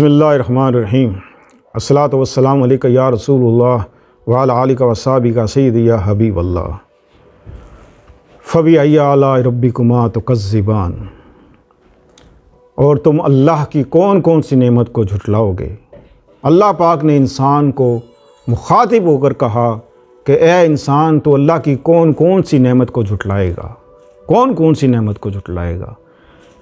بسم اللہ الرحمن الرحیم الصلاۃ والسلام علیکہ یا رسول اللہ وعلی آلہ وصحبہ سیدی یا حبیب اللہ فبأی آلاء ربکما تکذبان۔ اور تم اللہ کی کون کون سی نعمت کو جھٹلاؤ گے۔ اللہ پاک نے انسان کو مخاطب ہو کر کہا کہ اے انسان تو اللہ کی کون کون سی نعمت کو جھٹلائے گا، کون کون سی نعمت کو جھٹلائے گا۔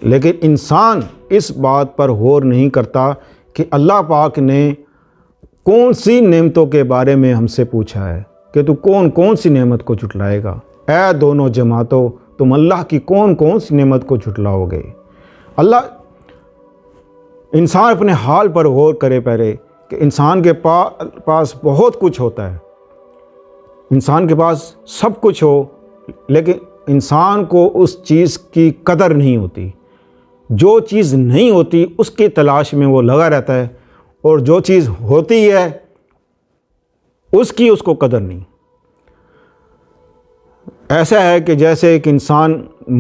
لیکن انسان اس بات پر غور نہیں کرتا کہ اللہ پاک نے کون سی نعمتوں کے بارے میں ہم سے پوچھا ہے کہ تو کون کون سی نعمت کو جھٹلائے گا۔ اے دونوں جماعتوں، تم اللہ کی کون کون سی نعمت کو جھٹلاؤ گے۔ اللہ انسان اپنے حال پر غور کرے پہلے کہ انسان کے پاس بہت کچھ ہوتا ہے، انسان کے پاس سب کچھ ہو، لیکن انسان کو اس چیز کی قدر نہیں ہوتی۔ جو چیز نہیں ہوتی اس کی تلاش میں وہ لگا رہتا ہے، اور جو چیز ہوتی ہے اس کی اس کو قدر نہیں۔ ایسا ہے کہ جیسے ایک انسان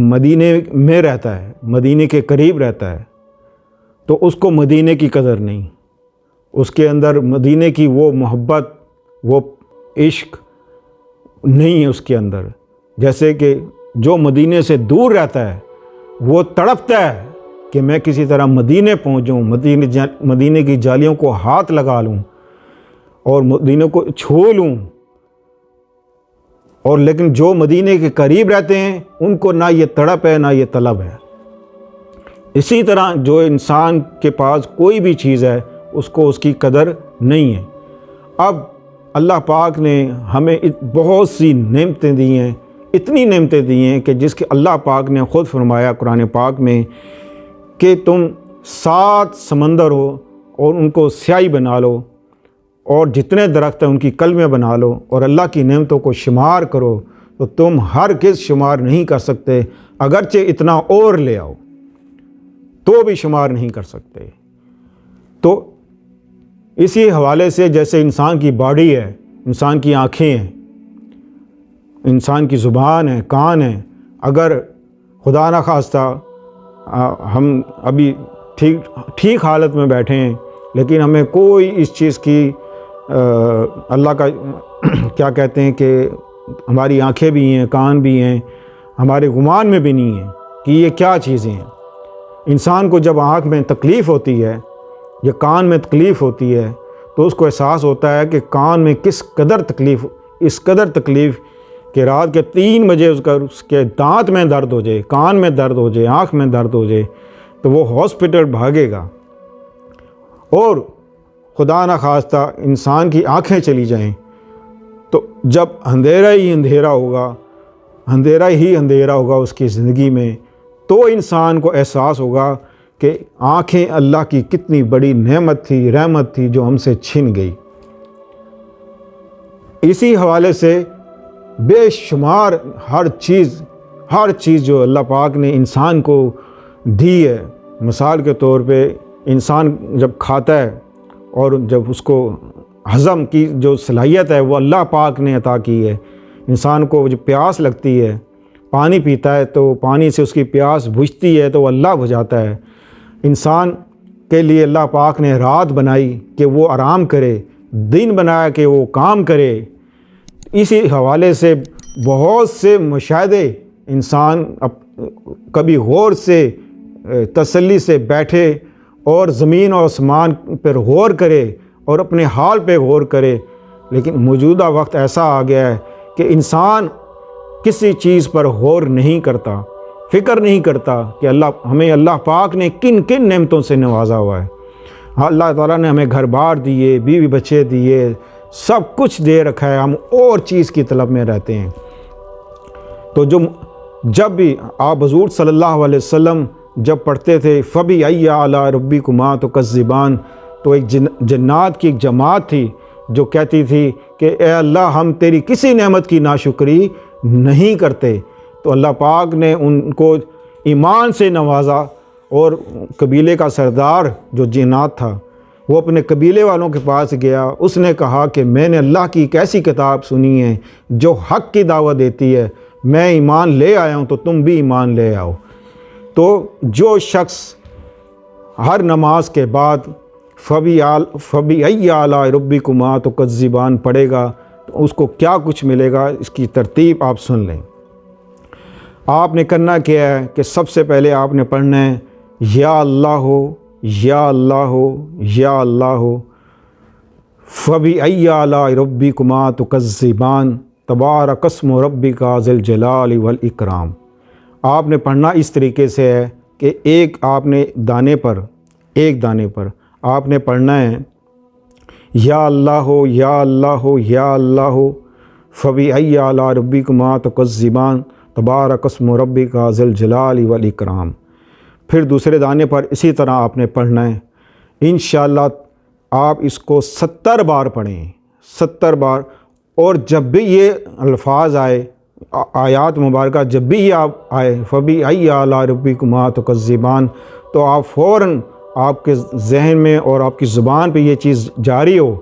مدینے میں رہتا ہے، مدینے کے قریب رہتا ہے، تو اس کو مدینے کی قدر نہیں، اس کے اندر مدینے کی وہ محبت، وہ عشق نہیں ہے اس کے اندر۔ جیسے کہ جو مدینے سے دور رہتا ہے وہ تڑپتا ہے کہ میں کسی طرح مدینے پہنچوں، مدینے کی جالیوں کو ہاتھ لگا لوں اور مدینے کو چھو لوں۔ اور لیکن جو مدینے کے قریب رہتے ہیں ان کو نہ یہ تڑپ ہے نہ یہ طلب ہے۔ اسی طرح جو انسان کے پاس کوئی بھی چیز ہے اس کو اس کی قدر نہیں ہے۔ اب اللہ پاک نے ہمیں بہت سی نعمتیں دی ہیں، اتنی نعمتیں دی ہیں کہ جس کے اللہ پاک نے خود فرمایا قرآن پاک میں کہ تم 7 سمندر ہو اور ان کو سیاہی بنا لو، اور جتنے درخت ہیں ان کی کلمیں بنا لو، اور اللہ کی نعمتوں کو شمار کرو تو تم ہرگز شمار نہیں کر سکتے، اگرچہ اتنا اور لے آؤ تو بھی شمار نہیں کر سکتے۔ تو اسی حوالے سے جیسے انسان کی باڈی ہے، انسان کی آنکھیں ہیں، انسان کی زبان ہے، کان ہے، اگر خدا نہ خواستہ ہم ابھی ٹھیک حالت میں بیٹھے ہیں لیکن ہمیں کوئی اس چیز کی اللہ کا کیا کہتے ہیں کہ ہماری آنکھیں بھی ہیں، کان بھی ہیں، ہمارے گمان میں بھی نہیں ہیں کہ یہ کیا چیزیں ہیں۔ انسان کو جب آنکھ میں تکلیف ہوتی ہے یا کان میں تکلیف ہوتی ہے تو اس کو احساس ہوتا ہے کہ کان میں کس قدر تکلیف، اس قدر تکلیف کہ رات کے 3 بجے اس کے دانت میں درد ہو جائے، کان میں درد ہو جائے، آنکھ میں درد ہو جائے تو وہ ہاسپٹل بھاگے گا۔ اور خدا نہ خواستہ انسان کی آنکھیں چلی جائیں تو جب اندھیرا ہی اندھیرا ہوگا اس کی زندگی میں، تو انسان کو احساس ہوگا کہ آنکھیں اللہ کی کتنی بڑی نعمت تھی، رحمت تھی جو ہم سے چھن گئی۔ اسی حوالے سے بے شمار ہر چیز جو اللہ پاک نے انسان کو دی ہے۔ مثال کے طور پہ انسان جب کھاتا ہے اور جب اس کو ہضم کی جو صلاحیت ہے وہ اللہ پاک نے عطا کی ہے۔ انسان کو جب پیاس لگتی ہے، پانی پیتا ہے تو پانی سے اس کی پیاس بجھتی ہے تو وہ اللہ بجھاتا ہے۔ انسان کے لیے اللہ پاک نے رات بنائی کہ وہ آرام کرے، دن بنایا کہ وہ کام کرے۔ اسی حوالے سے بہت سے مشاہدے انسان کبھی غور سے تسلی سے بیٹھے اور زمین و آسمان پر غور کرے اور اپنے حال پہ غور کرے، لیکن موجودہ وقت ایسا آ گیا ہے کہ انسان کسی چیز پر غور نہیں کرتا، فکر نہیں کرتا کہ ہمیں اللہ پاک نے کن کن نعمتوں سے نوازا ہوا ہے۔ اللہ تعالیٰ نے ہمیں گھر بار دیے، بیوی بچے دیے، سب کچھ دے رکھا ہے، ہم اور چیز کی طلب میں رہتے ہیں۔ تو جب بھی آپ حضور صلی اللہ علیہ وسلم جب پڑھتے تھے فبأی آلاء ربکما تکذبان، تو ایک جنات کی ایک جماعت تھی جو کہتی تھی کہ اے اللہ ہم تیری کسی نعمت کی ناشکری نہیں کرتے۔ تو اللہ پاک نے ان کو ایمان سے نوازا، اور قبیلے کا سردار جو جنات تھا وہ اپنے قبیلے والوں کے پاس گیا، اس نے کہا کہ میں نے اللہ کی ایک ایسی کتاب سنی ہے جو حق کی دعوت دیتی ہے، میں ایمان لے آیا ہوں تو تم بھی ایمان لے آؤ۔ تو جو شخص ہر نماز کے بعد فَبِأَيِّ آلَاءِ رَبِّكُمَا تُكَذِّبَانِ پڑھے گا تو اس کو کیا کچھ ملے گا، اس کی ترتیب آپ سن لیں۔ آپ نے کرنا کیا ہے کہ سب سے پہلے آپ نے پڑھنا ہے یا اللہ یا اللہ یا اللہ، فَبِأَيِّ آلَاءِ رَبِّكُمَا تُكَذِّبَانِ تبارک اسم ربک ذی الجلال والإکرام۔ آپ نے پڑھنا اس طریقے سے ہے کہ ایک دانے پر آپ نے پڑھنا ہے یا اللہ یا اللہ یا اللہ، فَبِأَيِّ آلَاءِ رَبِّكُمَا تُكَذِّبَانِ تبارک اسم ربک ذی الجلال والإکرام۔ پھر دوسرے دانے پر اسی طرح آپ نے پڑھنا ہے۔ انشاءاللہ آپ اس کو 70 بار پڑھیں، 70 بار، اور جب بھی یہ الفاظ آئے، آیات مبارکہ جب بھی یہ آئے فَبِأَيِّ آلَاءِ رَبِّكُمَا تُكَذِّبَانِ، تو آپ فوراً آپ کے ذہن میں اور آپ کی زبان پہ یہ چیز جاری ہو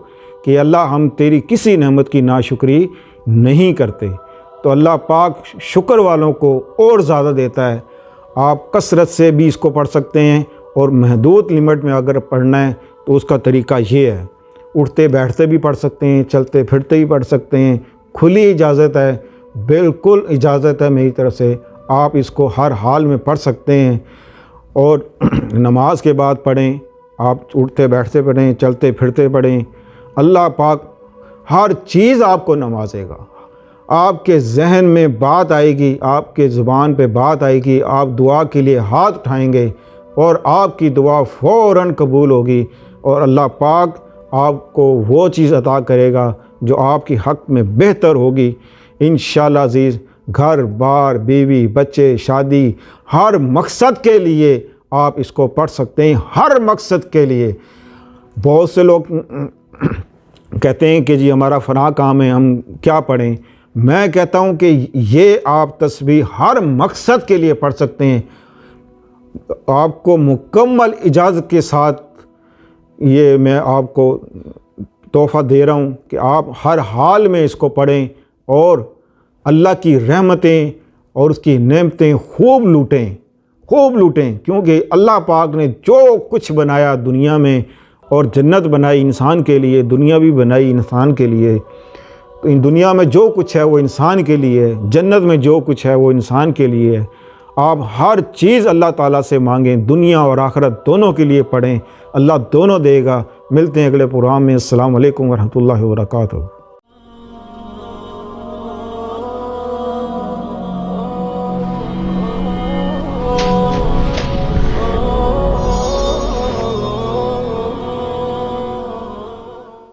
کہ اللہ ہم تیری کسی نعمت کی ناشکری نہیں کرتے۔ تو اللہ پاک شکر والوں کو اور زیادہ دیتا ہے۔ آپ کثرت سے بھی اس کو پڑھ سکتے ہیں، اور محدود لمٹ میں اگر پڑھنا ہے تو اس کا طریقہ یہ ہے، اٹھتے بیٹھتے بھی پڑھ سکتے ہیں، چلتے پھرتے بھی پڑھ سکتے ہیں، کھلی اجازت ہے، بالکل اجازت ہے میری طرف سے، آپ اس کو ہر حال میں پڑھ سکتے ہیں۔ اور نماز کے بعد پڑھیں، آپ اٹھتے بیٹھتے پڑھیں، چلتے پھرتے پڑھیں، اللہ پاک ہر چیز آپ کو نوازے گا۔ آپ کے ذہن میں بات آئے گی، آپ کے زبان پہ بات آئے گی، آپ دعا کے لیے ہاتھ اٹھائیں گے اور آپ کی دعا فوراً قبول ہوگی، اور اللہ پاک آپ کو وہ چیز عطا کرے گا جو آپ کی حق میں بہتر ہوگی انشاءاللہ عزیز۔ گھر بار، بیوی، بچے، شادی، ہر مقصد کے لیے آپ اس کو پڑھ سکتے ہیں، ہر مقصد کے لیے۔ بہت سے لوگ کہتے ہیں کہ جی ہمارا فلاں کام ہے، ہم کیا پڑھیں؟ میں کہتا ہوں کہ یہ آپ تسبیح ہر مقصد کے لیے پڑھ سکتے ہیں۔ آپ کو مکمل اجازت کے ساتھ یہ میں آپ کو تحفہ دے رہا ہوں کہ آپ ہر حال میں اس کو پڑھیں، اور اللہ کی رحمتیں اور اس کی نعمتیں خوب لوٹیں، کیونکہ اللہ پاک نے جو کچھ بنایا دنیا میں، اور جنت بنائی انسان کے لیے، دنیا بھی بنائی انسان کے لیے، تو ان دنیا میں جو کچھ ہے وہ انسان کے لیے ہے، جنت میں جو کچھ ہے وہ انسان کے لیے ہے۔ آپ ہر چیز اللہ تعالیٰ سے مانگیں، دنیا اور آخرت دونوں کے لیے پڑھیں، اللہ دونوں دے گا۔ ملتے ہیں اگلے پروگرام میں۔ السلام علیکم ورحمۃ اللہ وبرکاتہ۔